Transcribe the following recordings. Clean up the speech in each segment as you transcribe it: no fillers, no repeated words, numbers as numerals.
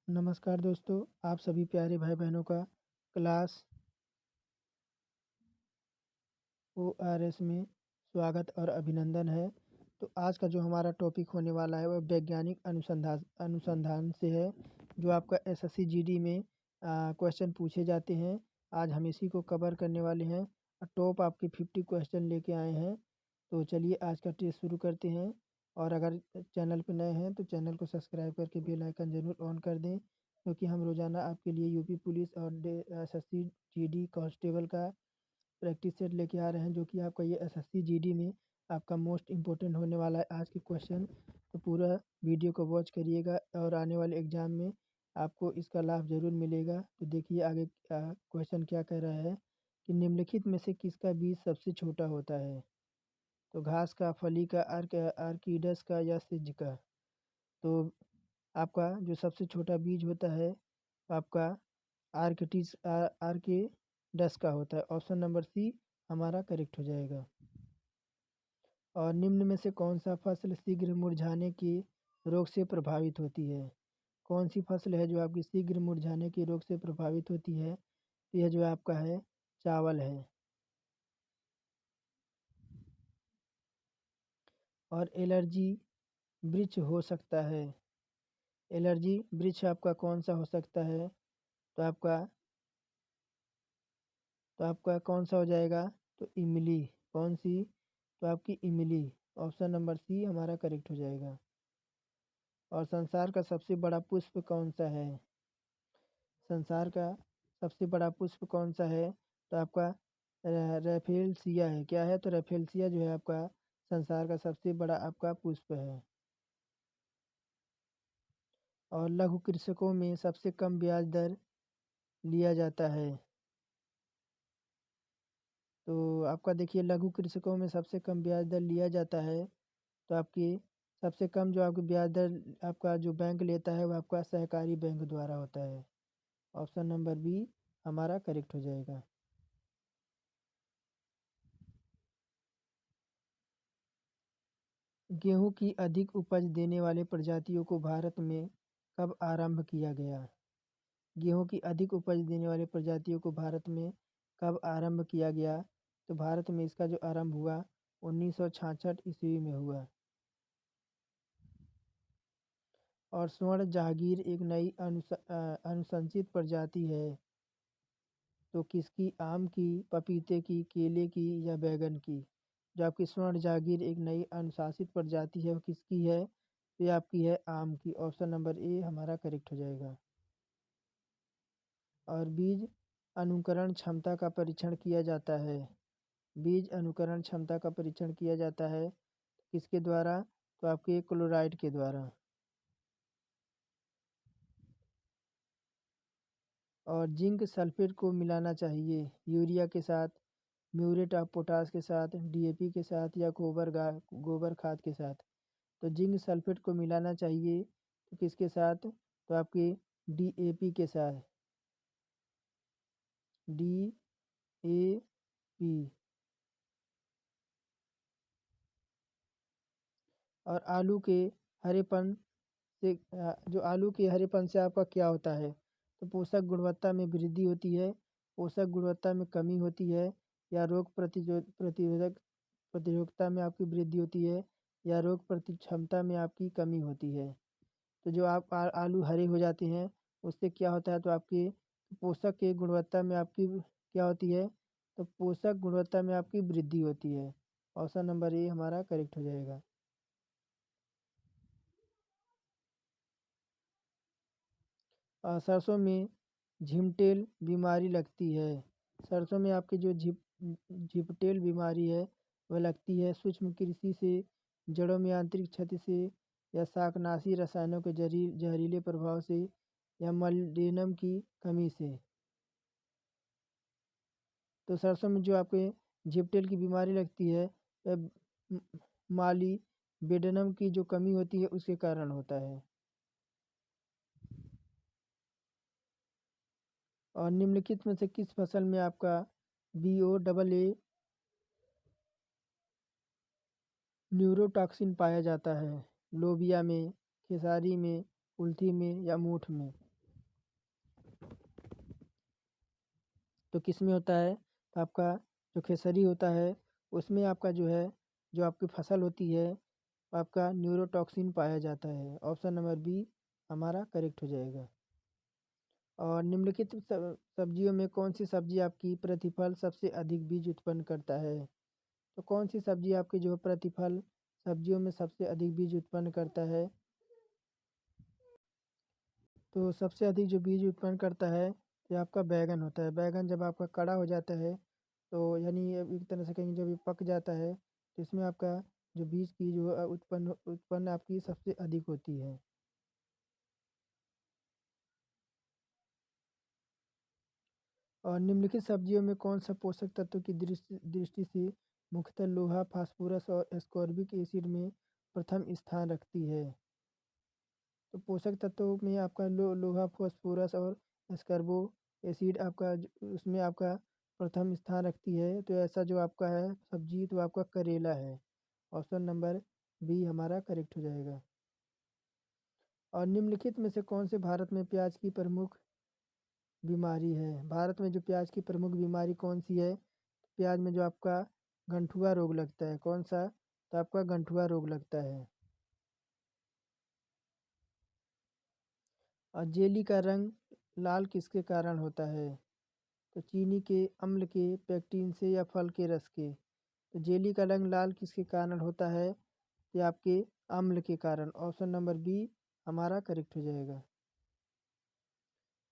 नमस्कार दोस्तों, आप सभी प्यारे भाई बहनों का क्लास ओआरएस में स्वागत और अभिनंदन है। तो आज का जो हमारा टॉपिक होने वाला है वह वैज्ञानिक अनुसंधान अनुसंधान से है, जो आपका एसएससी जीडी में क्वेश्चन पूछे जाते हैं। आज हम इसी को कवर करने वाले हैं। टॉप आपके 50 क्वेश्चन लेके आए हैं। तो चलिए आज का टेस्ट शुरू करते हैं। और अगर चैनल पर नए हैं तो चैनल को सब्सक्राइब करके बेल आइकन ज़रूर ऑन कर दें, क्योंकि हम रोज़ाना आपके लिए यूपी पुलिस और एसएससी जीडी कांस्टेबल का प्रैक्टिस सेट लेके आ रहे हैं, जो कि आपका ये एसएससी जीडी में आपका मोस्ट इम्पोर्टेंट होने वाला है आज के क्वेश्चन। तो पूरा वीडियो को वॉच करिएगा और आने वाले एग्ज़ाम में आपको इसका लाभ ज़रूर मिलेगा। तो देखिए आगे क्वेश्चन क्या कह रहा है कि निम्नलिखित में से किसका बीज सबसे छोटा होता है। तो घास का, फली का, आर्किडस का या सिज का। तो आपका जो सबसे छोटा बीज होता है आपका आर्किडस का होता है। ऑप्शन नंबर सी हमारा करेक्ट हो जाएगा। और निम्न में से कौन सा फसल शीघ्र मुरझाने के रोग से प्रभावित होती है। कौन सी फसल है जो आपकी शीघ्र मुरझाने के रोग से प्रभावित होती है। तो यह जो आपका है चावल है। और एलर्जी वृक्ष हो सकता है। एलर्जी वृक्ष आपका कौन सा हो सकता है। तो आपका कौन सा हो जाएगा। तो इमली। कौन सी। तो आपकी इमली। ऑप्शन नंबर सी हमारा करेक्ट हो जाएगा। और संसार का सबसे बड़ा पुष्प कौन सा है। संसार का सबसे बड़ा पुष्प कौन सा है। तो आपका रेफेलसिया है। क्या है। तो रेफेलसिया जो है आपका संसार का सबसे बड़ा आपका पुष्प है। और लघु कृषकों में सबसे कम ब्याज दर लिया जाता है। तो आपका देखिए लघु कृषकों में सबसे कम ब्याज दर लिया जाता है। तो आपकी सबसे कम जो आपकी ब्याज दर आपका जो बैंक लेता है वो आपका सहकारी बैंक द्वारा होता है। ऑप्शन नंबर बी हमारा करेक्ट हो जाएगा। गेहूं की अधिक उपज देने वाले प्रजातियों को भारत में कब आरंभ किया गया। गेहूं की अधिक उपज देने वाले प्रजातियों को भारत में कब आरंभ किया गया। तो भारत में इसका जो आरंभ हुआ 1966 ईस्वी में हुआ। और स्वर्ण जहांगीर एक नई अनुशंसित प्रजाति है। तो किसकी। आम की, पपीते की, केले की या बैगन की। जो आपकी स्वर्ण जहांगीर एक नई अनुशासित प्रजाति है वो किसकी है। तो ये आपकी है आम की। ऑप्शन नंबर ए हमारा करेक्ट हो जाएगा। और बीज अनुकरण क्षमता का परीक्षण किया जाता है। बीज अनुकरण क्षमता का परीक्षण किया जाता है किसके द्वारा। तो आपके क्लोराइड के द्वारा। और जिंक सल्फेट को मिलाना चाहिए यूरिया के साथ, म्यूरेट ऑफ पोटास के साथ, डीएपी के साथ या गोबर खाद के साथ। तो जिंक सल्फेट को मिलाना चाहिए तो किसके साथ। तो आपके डीएपी के साथ। डीएपी। और आलू के हरेपन से जो आलू के हरेपन से आपका क्या होता है। तो पोषक गुणवत्ता में वृद्धि होती है, पोषक गुणवत्ता में कमी होती है, या रोग प्रतिरोधक प्रतिरोधकता में आपकी वृद्धि होती है, या रोग प्रति क्षमता में आपकी कमी होती है। तो जो आप आलू हरे हो जाते हैं उससे क्या होता है। तो आपकी पोषक के गुणवत्ता में आपकी क्या होती है। तो पोषक गुणवत्ता में आपकी वृद्धि होती है। ऑप्शन नंबर ए हमारा करेक्ट हो जाएगा। सरसों में झिमटेल बीमारी लगती है। सरसों में आपकी जो झिपटेल बीमारी है वह लगती है सूक्ष्म कृषि से, जड़ों में आंतरिक क्षति से, या शाकनाशी रसायनों के जहरीले प्रभाव से, या मॉलिब्डेनम की कमी से। तो सरसों में जो आपके झिपटेल की बीमारी लगती है वह मॉलिब्डेनम की जो कमी होती है उसके कारण होता है। और निम्नलिखित में से किस फसल में आपका BOAA न्यूरोटॉक्सिन पाया जाता है। लोबिया में, खेसारी में, कुल्थी में या मोठ में। तो किस में होता है? तो आपका जो खेसरी होता है उसमें आपका जो है, जो आपकी फसल होती है, आपका न्यूरोटॉक्सिन पाया जाता है। ऑप्शन नंबर बी हमारा करेक्ट हो जाएगा। और निम्नलिखित सब्जियों में कौन सी सब्जी आपकी प्रतिफल सबसे अधिक बीज उत्पन्न करता है? तो कौन सी सब्जी आपकी जो प्रतिफल सब्जियों में सबसे अधिक बीज उत्पन्न करता है? तो सबसे अधिक जो बीज उत्पन्न करता है ये आपका बैगन होता है। बैगन जब आपका कड़ा हो जाता है, तो यानी एक तरह से कहेंगे जब ये पक जाता है, तो इसमें आपका जो बीज की जो उत्पन्न उत्पन्न आपकी सबसे अधिक होती है। और निम्नलिखित सब्जियों में कौन सा पोषक तत्व की दृष्टि दृष्टि से मुख्यतः लोहा, फास्फोरस और एस्कॉर्बिक एसिड में प्रथम स्थान रखती है? तो पोषक तत्वों में आपका लोहा, फास्फोरस और एस्कर्बो एसिड आपका उसमें आपका प्रथम स्थान रखती है। तो ऐसा जो आपका है सब्जी, तो आपका करेला है। ऑप्शन नंबर बी हमारा करेक्ट हो जाएगा। और निम्नलिखित में से कौन से भारत में प्याज की प्रमुख बीमारी है? भारत में जो प्याज की प्रमुख बीमारी कौन सी है? प्याज में जो आपका गंठुआ रोग लगता है, कौन सा? तो आपका गंठुआ रोग लगता है। और जेली का रंग लाल किसके कारण होता है? तो चीनी के, अम्ल के, पेक्टिन से या फल के रस के? तो जेली का रंग लाल किसके कारण होता है? ये आपके अम्ल के कारण। ऑप्शन नंबर बी हमारा करेक्ट हो जाएगा।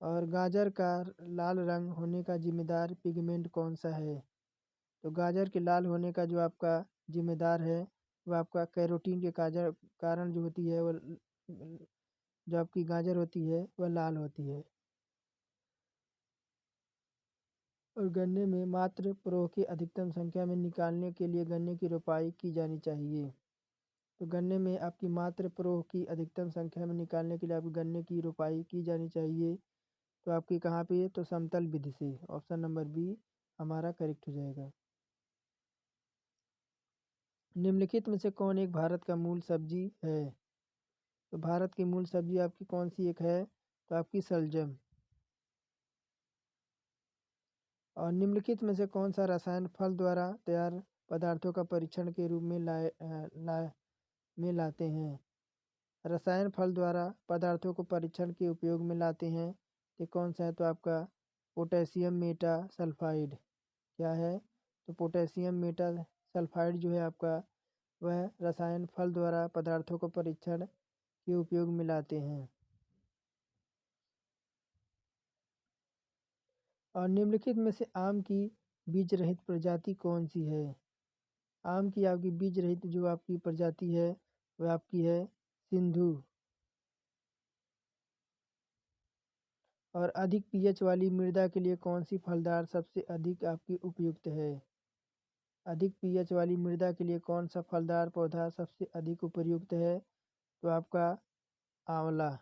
और गाजर का लाल रंग होने का जिम्मेदार पिगमेंट कौन सा है? तो गाजर के लाल होने का जो आपका जिम्मेदार है वो आपका कैरोटीन के कारण जो होती है वो जो आपकी गाजर होती है वह लाल होती है। और गन्ने में मात्र प्रवाह की अधिकतम संख्या में निकालने के लिए गन्ने की रोपाई की जानी चाहिए। तो गन्ने में आपकी मात्र प्रवाह की अधिकतम संख्या में निकालने के लिए आपकी गन्ने की रोपाई की जानी चाहिए। तो आपकी कहाँ पे? तो समतल विधि से। ऑप्शन नंबर बी हमारा करेक्ट हो जाएगा। निम्नलिखित में से कौन एक भारत का मूल सब्जी है? तो भारत की मूल सब्जी आपकी कौन सी एक है? तो आपकी शलजम। और निम्नलिखित में से कौन सा रसायन फल द्वारा तैयार पदार्थों का परीक्षण के रूप में लाते हैं? रसायन फल द्वारा पदार्थों को परीक्षण के उपयोग में लाते हैं, ये कौन सा है? तो आपका पोटेशियम मेटा सल्फाइड। क्या है? तो पोटेशियम मेटा सल्फाइड जो है आपका, वह रसायन फल द्वारा पदार्थों को परीक्षण के उपयोग में लाते हैं। और निम्नलिखित में से आम की बीज रहित प्रजाति कौन सी है? आम की आपकी बीज रहित जो आपकी प्रजाति है वह आपकी है सिंधु। और अधिक पीएच वाली मृदा के लिए कौन सी फलदार सबसे अधिक आपकी उपयुक्त है? अधिक पीएच वाली मृदा के लिए कौन सा फलदार पौधा सबसे अधिक उपयुक्त है? तो आपका आंवला।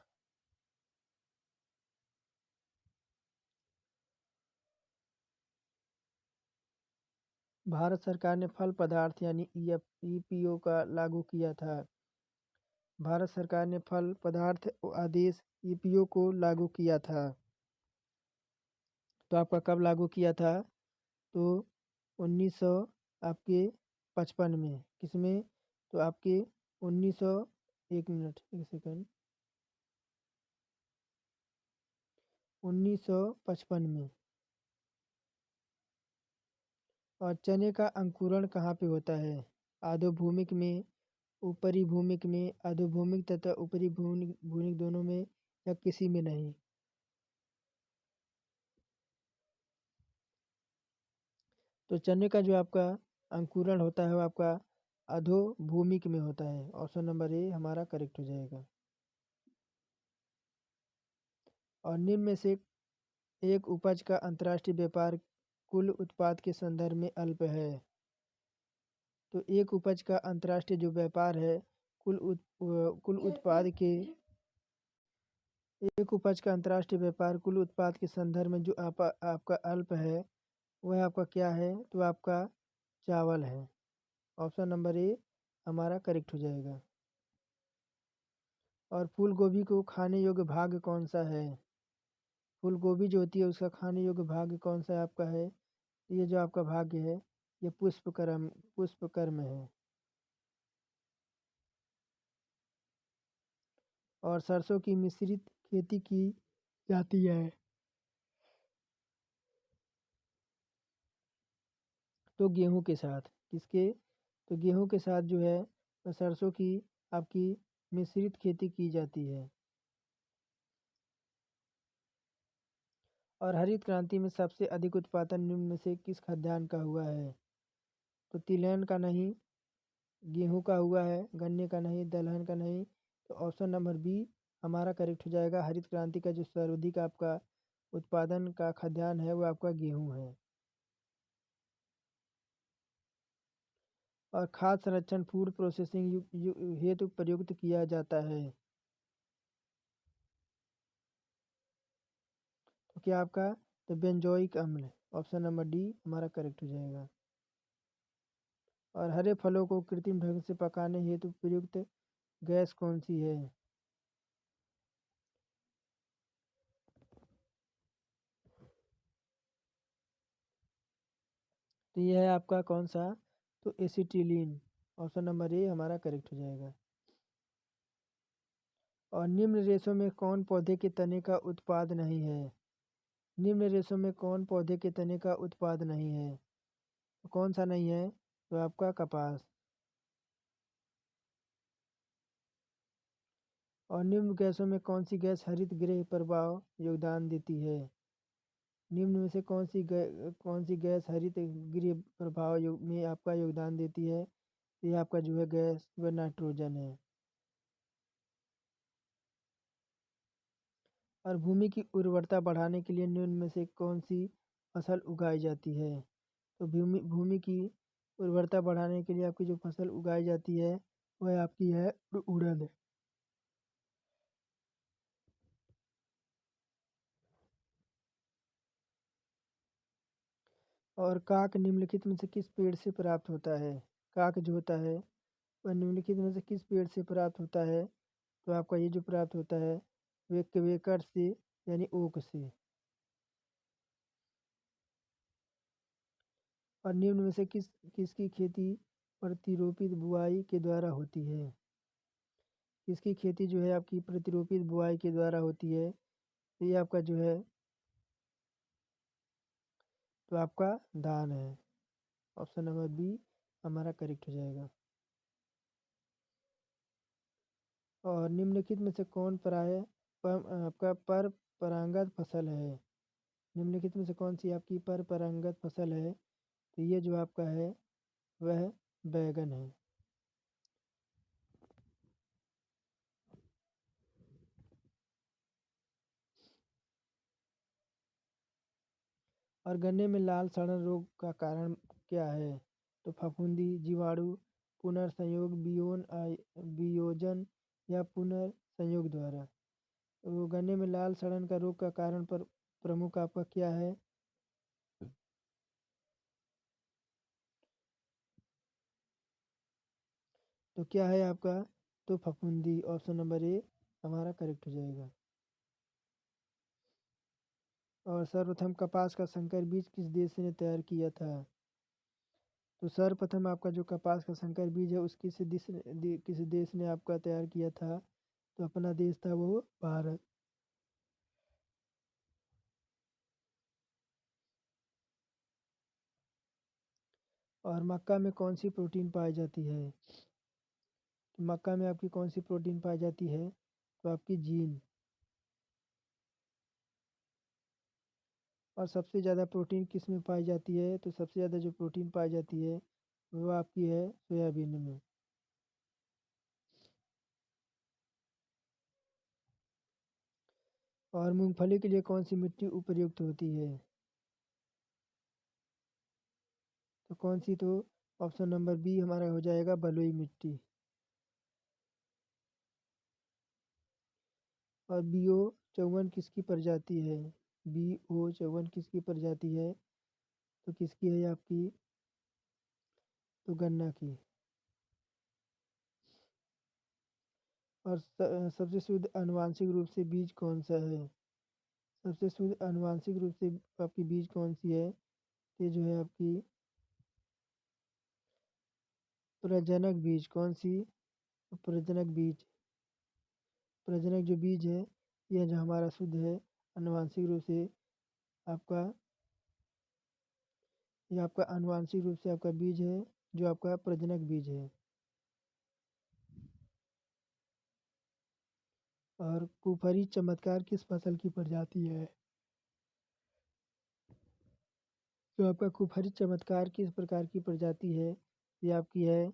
भारत सरकार ने फल पदार्थ यानी ईपीओ का लागू किया था। भारत सरकार ने फल पदार्थ आदेश ईपीओ को लागू किया था। तो आपका कब लागू किया था? तो 1900 आपके 55 में। किसमें? तो आपके 1900, एक मिनट एक सेकंड, 1955 में। और चने का अंकुरण कहाँ पे होता है? आधोभूमिक में, ऊपरी भूमिक में, अधोभूमिक तथा ऊपरी भूमिक भूमिक दोनों में, या किसी में नहीं? तो चने का जो आपका अंकुरण होता है वो आपका अधोभूमिक में होता है। ऑप्शन नंबर ए हमारा करेक्ट हो जाएगा। और निम्न में से एक उपज का अंतर्राष्ट्रीय व्यापार कुल उत्पाद के संदर्भ में अल्प है। तो एक उपज का अंतर्राष्ट्रीय जो व्यापार है कुल उत्पाद के, एक उपज का अंतर्राष्ट्रीय व्यापार कुल उत्पाद के संदर्भ में जो आपका अल्प है वह आपका क्या है? तो आपका चावल है। ऑप्शन नंबर ए हमारा करेक्ट हो जाएगा। और फूल गोभी को खाने योग्य भाग कौन सा है? फूल गोभी जो होती है उसका खाने योग्य भाग कौन सा आपका है? ये जो आपका भाग्य है ये पुष्पकर्म है। और सरसों की मिश्रित खेती की जाती है तो गेहूं के साथ। किसके? तो गेहूं के साथ जो है सरसों की आपकी मिश्रित खेती की जाती है। और हरित क्रांति में सबसे अधिक उत्पादन निम्न में से किस खाद्यान्न का हुआ है? तो तिलहन का नहीं, गेहूं का हुआ है, गन्ने का नहीं, दलहन का नहीं। तो ऑप्शन नंबर बी हमारा करेक्ट हो जाएगा। हरित क्रांति का जो सर्वाधिक आपका उत्पादन का खाद्यान्न है वो आपका गेहूं है। और खाद्य संरक्षण फूड प्रोसेसिंग हेतु प्रयुक्त किया जाता है। तो क्या आपका? तो बेंजोइक अम्ल, ऑप्शन नंबर डी हमारा करेक्ट हो जाएगा। और हरे फलों को कृत्रिम ढंग से पकाने हेतु प्रयुक्त गैस कौन सी है? तो यह है आपका कौन सा? तो एसिटिलीन, ऑप्शन नंबर ए हमारा करेक्ट हो जाएगा। और निम्न रेशों में कौन पौधे के तने का उत्पाद नहीं है? निम्न रेशों में कौन पौधे के तने का उत्पाद नहीं है? तो कौन सा नहीं है? तो आपका कपास। और निम्न गैसों में कौन सी गैस हरित गृह प्रभाव योगदान देती है? निम्न में से कौन सी गैस हरित गृह प्रभाव में आपका योगदान देती है? तो ये आपका जो है गैस वह नाइट्रोजन है। और भूमि की उर्वरता बढ़ाने के लिए निम्न में से कौन सी फसल उगाई जाती है? तो भूमि भूमि की उर्वरता बढ़ाने के लिए आपकी जो फसल उगाई जाती है वह आपकी है उड़द। और काक निम्नलिखित में से किस पेड़ से प्राप्त होता है? काक जो होता है वह निम्नलिखित में से किस पेड़ से प्राप्त होता है? तो आपका ये जो प्राप्त होता है वे क्वेकर से यानी ओक से। और निम्न में से किसकी खेती प्रतिरोपित बुआई के द्वारा होती है? किसकी खेती जो है आपकी प्रतिरोपित बुआई के द्वारा होती है? तो ये आपका जो है तो आपका धान है। ऑप्शन नंबर बी हमारा करेक्ट हो जाएगा। और निम्नलिखित में से कौन आपका पर परागत फसल है? निम्नलिखित में से कौन सी आपकी पर परागत फसल है? तो ये जो आपका है वह बैगन है। और गन्ने में लाल सड़न रोग का कारण क्या है? तो फफूंदी, जीवाणु, पुनर्संयोग, वियोजन या पुनर्संयोग द्वारा। तो गन्ने में लाल सड़न का रोग का कारण पर प्रमुख आपका क्या है? तो क्या है आपका? तो फफूंदी, ऑप्शन नंबर ए हमारा करेक्ट हो जाएगा। और सर्वप्रथम कपास का संकर बीज किस देश ने तैयार किया था? तो सर्वप्रथम आपका जो कपास का संकर बीज है उसकी किस देश ने आपका तैयार किया था? तो अपना देश था वो भारत। और मक्का में कौन सी प्रोटीन पाई जाती है? तो मक्का में आपकी कौन सी प्रोटीन पाई जाती है? तो आपकी जीन। और सबसे ज़्यादा प्रोटीन किस में पाई जाती है? तो सबसे ज़्यादा जो प्रोटीन पाई जाती है वो आपकी है सोयाबीन में। और मूंगफली के लिए कौन सी मिट्टी उपयुक्त होती है? तो कौन सी? तो ऑप्शन नंबर बी हमारा हो जाएगा बलुई मिट्टी। और BO 54 किसकी प्रजाति है? BO 54 किसकी प्रजाति है? तो किसकी है आपकी? तो गन्ना की। और सबसे शुद्ध आनुवांशिक रूप से बीज कौन सा है? सबसे शुद्ध आनुवंशिक रूप से आपकी बीज कौन सी है? ये जो है आपकी प्रजनक बीज। कौन सी? प्रजनक बीज। प्रजनक जो बीज है यह जो हमारा शुद्ध है आनुवंशिक रूप से आपका, ये आपका आनुवंशिक रूप से आपका बीज है जो आपका प्रजनक बीज है। और कुफरी चमत्कार किस फसल की प्रजाति है? जो आपका कुफरी चमत्कार किस प्रकार की प्रजाति है? ये आपकी है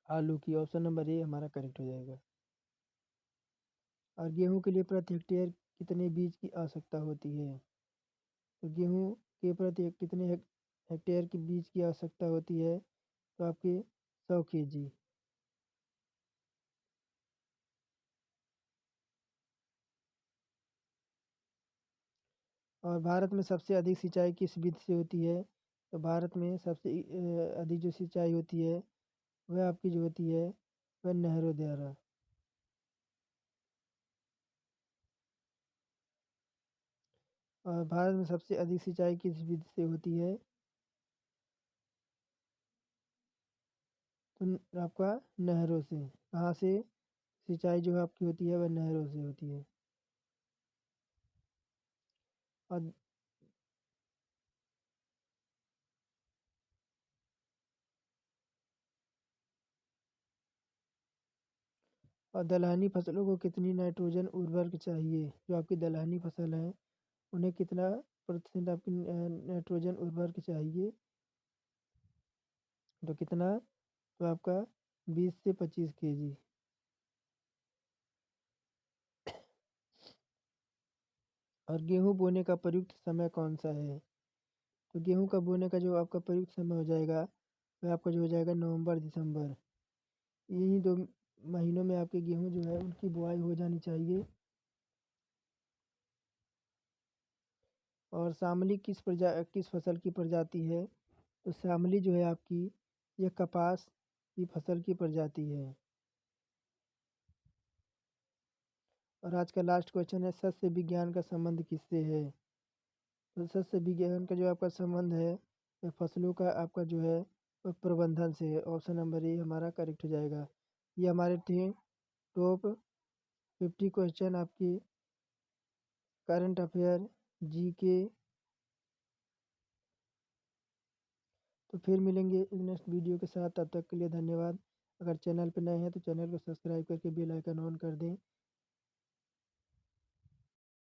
आलू की। ऑप्शन नंबर ए हमारा करेक्ट हो जाएगा। और गेहूं के लिए प्रति हेक्टेयर कितने बीज की आवश्यकता होती है? तो गेहूं के प्रति कितने हेक्टेयर की बीज की आवश्यकता होती है? तो आपके 100 kg। और भारत में सबसे अधिक सिंचाई किस विधि से होती है? तो भारत में सबसे अधिक जो सिंचाई होती है वह आपकी जो होती है वह नहरों द्वारा। और भारत में सबसे अधिक सिंचाई किस विधि से होती है? तो आपका नहरों से। कहाँ से सिंचाई जो है आपकी होती है वह नहरों से होती है। और दलहनी फसलों को कितनी नाइट्रोजन उर्वरक चाहिए? जो आपकी दलहनी फसल है उन्हें कितना प्रतिशत आपकी नाइट्रोजन उर्वरक चाहिए? तो कितना? तो आपका 20 से 25 kg। और गेहूँ बोने का प्रयुक्त समय कौन सा है? तो गेहूँ का बोने का जो आपका प्रयुक्त समय हो जाएगा वह आपका जो हो जाएगा नवंबर दिसंबर। यही 2 महीनों में आपके गेहूँ जो है उनकी बुआई हो जानी चाहिए। और शामली किस फसल की प्रजाति है? तो शामली जो है आपकी यह कपास की फसल की प्रजाति है। और आज का लास्ट क्वेश्चन है, सस्य विज्ञान का संबंध किससे है? तो सस्य विज्ञान का जो आपका संबंध है वह फसलों का आपका जो है वह प्रबंधन से है। ऑप्शन नंबर ए हमारा करेक्ट हो जाएगा। ये हमारे थे टॉप 50 क्वेश्चन आपकी करंट अफेयर, जीके। तो फिर मिलेंगे एक नेक्स्ट वीडियो के साथ, तब तक के लिए धन्यवाद। अगर चैनल पर नए हैं तो चैनल को सब्सक्राइब करके बेल आइकन ऑन कर दें